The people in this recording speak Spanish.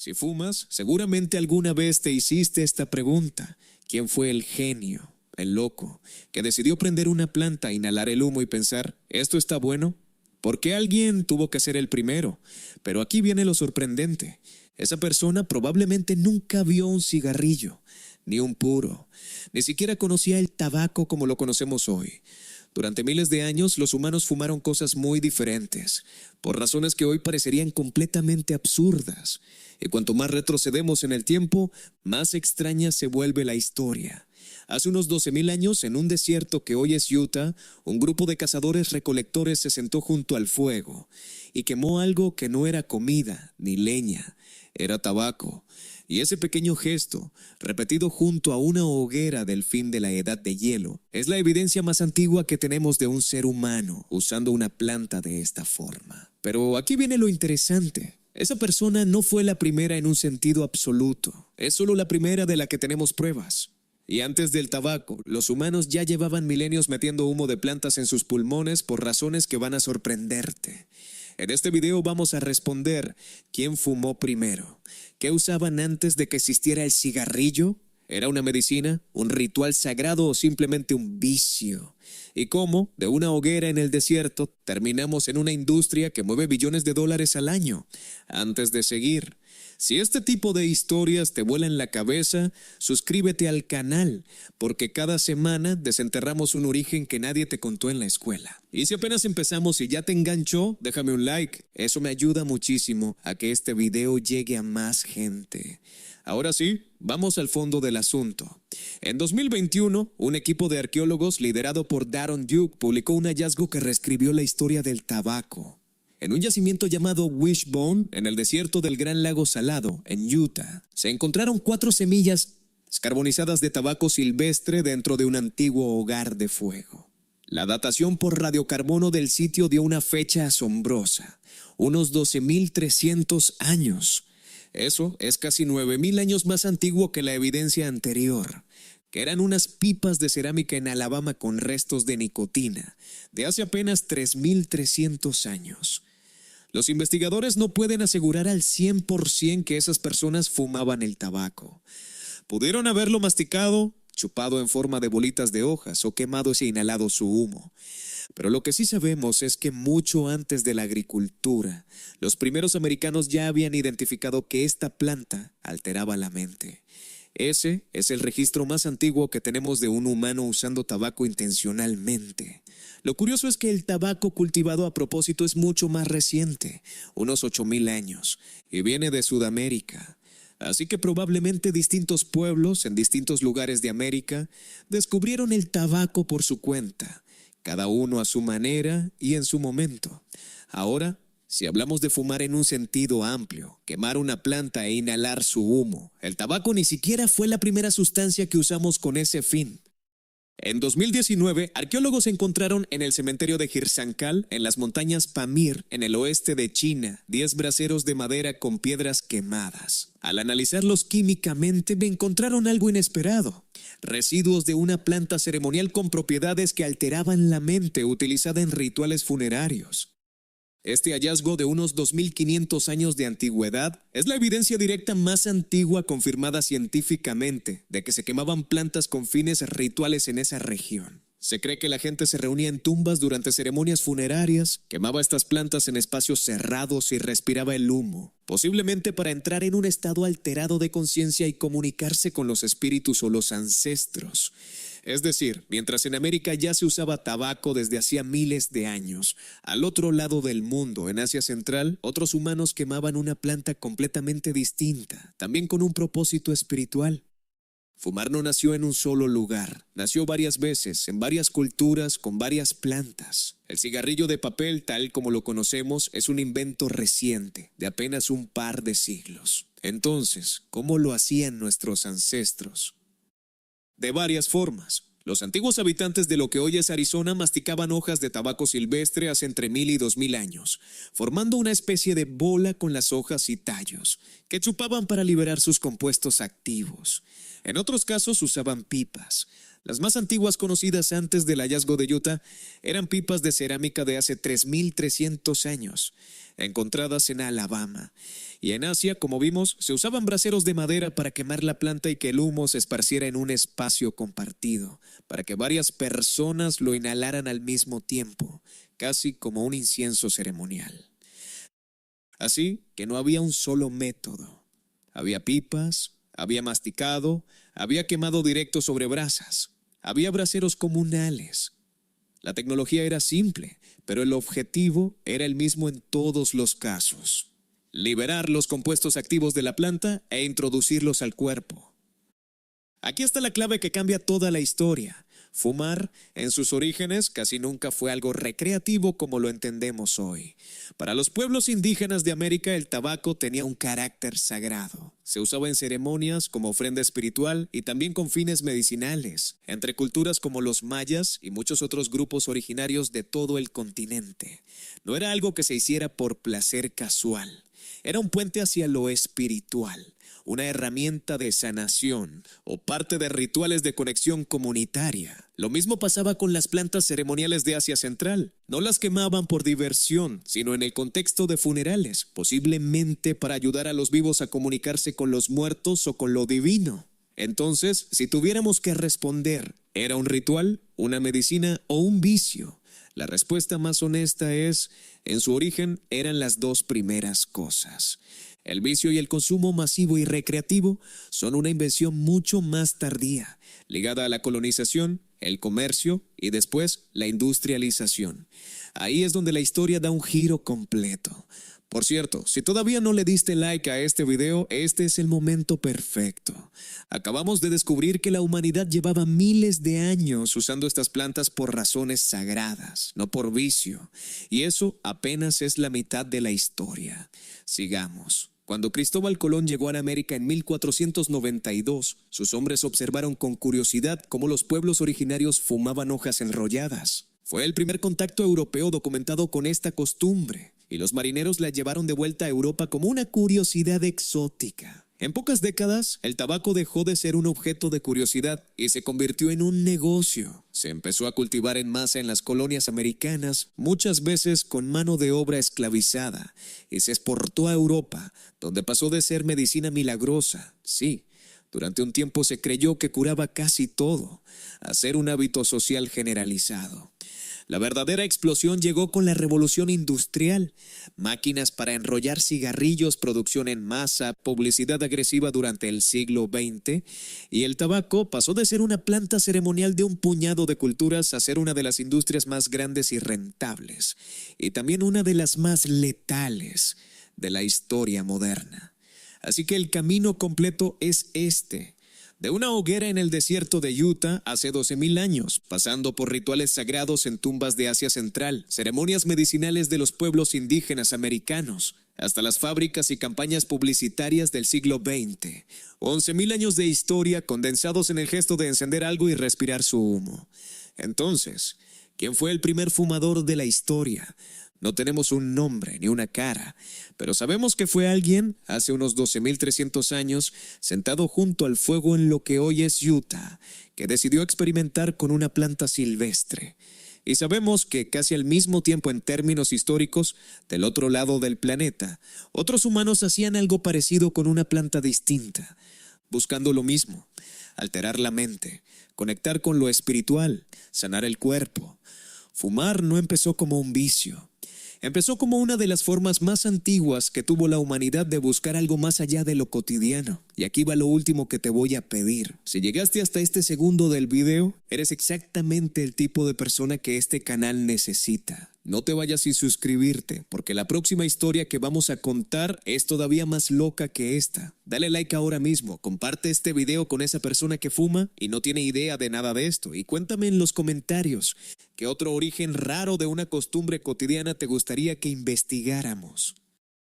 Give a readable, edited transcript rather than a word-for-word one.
Si fumas, seguramente alguna vez te hiciste esta pregunta. ¿Quién fue el genio, el loco, que decidió prender una planta, inhalar el humo y pensar, ¿esto está bueno? ¿Por qué alguien tuvo que ser el primero? Pero aquí viene lo sorprendente. Esa persona probablemente nunca vio un cigarrillo, ni un puro, ni siquiera conocía el tabaco como lo conocemos hoy. Durante miles de años, los humanos fumaron cosas muy diferentes, por razones que hoy parecerían completamente absurdas. Y cuanto más retrocedemos en el tiempo, más extraña se vuelve la historia. Hace unos 12,000 años, en un desierto que hoy es Utah, un grupo de cazadores-recolectores se sentó junto al fuego y quemó algo que no era comida ni leña, era tabaco. Y ese pequeño gesto, repetido junto a una hoguera del fin de la edad de hielo, es la evidencia más antigua que tenemos de un ser humano usando una planta de esta forma. Pero aquí viene lo interesante. Esa persona no fue la primera en un sentido absoluto. Es solo la primera de la que tenemos pruebas. Y antes del tabaco, los humanos ya llevaban milenios metiendo humo de plantas en sus pulmones por razones que van a sorprenderte. En este video vamos a responder ¿quién fumó primero? ¿Qué usaban antes de que existiera el cigarrillo? ¿Era una medicina, un ritual sagrado o simplemente un vicio? ¿Y cómo, de una hoguera en el desierto, terminamos en una industria que mueve billones de dólares al año? Antes de seguir, si este tipo de historias te vuelan la cabeza, suscríbete al canal, porque cada semana desenterramos un origen que nadie te contó en la escuela. Y si apenas empezamos y ya te enganchó, déjame un like. Eso me ayuda muchísimo a que este video llegue a más gente. Ahora sí, vamos al fondo del asunto. En 2021, un equipo de arqueólogos liderado por Daron Duke publicó un hallazgo que reescribió la historia del tabaco. En un yacimiento llamado Wishbone, en el desierto del Gran Lago Salado, en Utah, se encontraron 4 semillas carbonizadas de tabaco silvestre dentro de un antiguo hogar de fuego. La datación por radiocarbono del sitio dio una fecha asombrosa, unos 12,300 años. Eso es casi 9,000 años más antiguo que la evidencia anterior, que eran unas pipas de cerámica en Alabama con restos de nicotina, de hace apenas 3,300 años. Los investigadores no pueden asegurar al 100% que esas personas fumaban el tabaco. Pudieron haberlo masticado, chupado en forma de bolitas de hojas o quemado e inhalado su humo. Pero lo que sí sabemos es que mucho antes de la agricultura, los primeros americanos ya habían identificado que esta planta alteraba la mente. Ese es el registro más antiguo que tenemos de un humano usando tabaco intencionalmente. Lo curioso es que el tabaco cultivado a propósito es mucho más reciente, unos 8,000 años, y viene de Sudamérica. Así que probablemente distintos pueblos en distintos lugares de América descubrieron el tabaco por su cuenta, cada uno a su manera y en su momento. Ahora, si hablamos de fumar en un sentido amplio, quemar una planta e inhalar su humo, el tabaco ni siquiera fue la primera sustancia que usamos con ese fin. En 2019, arqueólogos encontraron en el cementerio de Hirzankal, en las montañas Pamir, en el oeste de China, 10 braseros de madera con piedras quemadas. Al analizarlos químicamente, encontraron algo inesperado: residuos de una planta ceremonial con propiedades que alteraban la mente utilizada en rituales funerarios. Este hallazgo de unos 2,500 años de antigüedad es la evidencia directa más antigua confirmada científicamente de que se quemaban plantas con fines rituales en esa región. Se cree que la gente se reunía en tumbas durante ceremonias funerarias, quemaba estas plantas en espacios cerrados y respiraba el humo, posiblemente para entrar en un estado alterado de conciencia y comunicarse con los espíritus o los ancestros. Es decir, mientras en América ya se usaba tabaco desde hacía miles de años, al otro lado del mundo, en Asia Central, otros humanos quemaban una planta completamente distinta, también con un propósito espiritual. Fumar no nació en un solo lugar, nació varias veces, en varias culturas, con varias plantas. El cigarrillo de papel, tal como lo conocemos, es un invento reciente, de apenas un par de siglos. Entonces, ¿cómo lo hacían nuestros ancestros? De varias formas. Los antiguos habitantes de lo que hoy es Arizona masticaban hojas de tabaco silvestre hace entre 1,000 y 2,000 años, formando una especie de bola con las hojas y tallos, que chupaban para liberar sus compuestos activos. En otros casos usaban pipas. Las más antiguas conocidas antes del hallazgo de Utah eran pipas de cerámica de hace 3.300 años, encontradas en Alabama. Y en Asia, como vimos, se usaban braseros de madera para quemar la planta y que el humo se esparciera en un espacio compartido, para que varias personas lo inhalaran al mismo tiempo, casi como un incienso ceremonial. Así que no había un solo método. Había pipas, había masticado, había quemado directo sobre brasas. Había braseros comunales. La tecnología era simple, pero el objetivo era el mismo en todos los casos: liberar los compuestos activos de la planta e introducirlos al cuerpo. Aquí está la clave que cambia toda la historia. Fumar, en sus orígenes, casi nunca fue algo recreativo como lo entendemos hoy. Para los pueblos indígenas de América, el tabaco tenía un carácter sagrado. Se usaba en ceremonias como ofrenda espiritual y también con fines medicinales, entre culturas como los mayas y muchos otros grupos originarios de todo el continente. No era algo que se hiciera por placer casual. Era un puente hacia lo espiritual, una herramienta de sanación o parte de rituales de conexión comunitaria. Lo mismo pasaba con las plantas ceremoniales de Asia Central. No las quemaban por diversión, sino en el contexto de funerales, posiblemente para ayudar a los vivos a comunicarse con los muertos o con lo divino. Entonces, si tuviéramos que responder, ¿era un ritual, una medicina o un vicio? La respuesta más honesta es, en su origen eran las dos primeras cosas. El vicio y el consumo masivo y recreativo son una invención mucho más tardía, ligada a la colonización, el comercio y después la industrialización. Ahí es donde la historia da un giro completo. Por cierto, si todavía no le diste like a este video, este es el momento perfecto. Acabamos de descubrir que la humanidad llevaba miles de años usando estas plantas por razones sagradas, no por vicio. Y eso apenas es la mitad de la historia. Sigamos. Cuando Cristóbal Colón llegó a la América en 1492, sus hombres observaron con curiosidad cómo los pueblos originarios fumaban hojas enrolladas. Fue el primer contacto europeo documentado con esta costumbre, y los marineros la llevaron de vuelta a Europa como una curiosidad exótica. En pocas décadas, el tabaco dejó de ser un objeto de curiosidad y se convirtió en un negocio. Se empezó a cultivar en masa en las colonias americanas, muchas veces con mano de obra esclavizada, y se exportó a Europa, donde pasó de ser medicina milagrosa. Sí, durante un tiempo se creyó que curaba casi todo, a ser un hábito social generalizado. La verdadera explosión llegó con la revolución industrial. Máquinas para enrollar cigarrillos, producción en masa, publicidad agresiva durante el siglo XX, y el tabaco pasó de ser una planta ceremonial de un puñado de culturas a ser una de las industrias más grandes y rentables, y también una de las más letales de la historia moderna. Así que el camino completo es este: de una hoguera en el desierto de Utah hace 12,000 años, pasando por rituales sagrados en tumbas de Asia Central, ceremonias medicinales de los pueblos indígenas americanos, hasta las fábricas y campañas publicitarias del siglo XX. 11,000 años de historia condensados en el gesto de encender algo y respirar su humo. Entonces, ¿quién fue el primer fumador de la historia? No tenemos un nombre ni una cara, pero sabemos que fue alguien hace unos 12,300 años sentado junto al fuego en lo que hoy es Utah, que decidió experimentar con una planta silvestre. Y sabemos que casi al mismo tiempo en términos históricos, del otro lado del planeta, otros humanos hacían algo parecido con una planta distinta, buscando lo mismo: alterar la mente, conectar con lo espiritual, sanar el cuerpo. Fumar no empezó como un vicio. Empezó como una de las formas más antiguas que tuvo la humanidad de buscar algo más allá de lo cotidiano. Y aquí va lo último que te voy a pedir. Si llegaste hasta este segundo del video, eres exactamente el tipo de persona que este canal necesita. No te vayas sin suscribirte, porque la próxima historia que vamos a contar es todavía más loca que esta. Dale like ahora mismo, comparte este video con esa persona que fuma y no tiene idea de nada de esto, y cuéntame en los comentarios qué otro origen raro de una costumbre cotidiana te gustaría que investigáramos.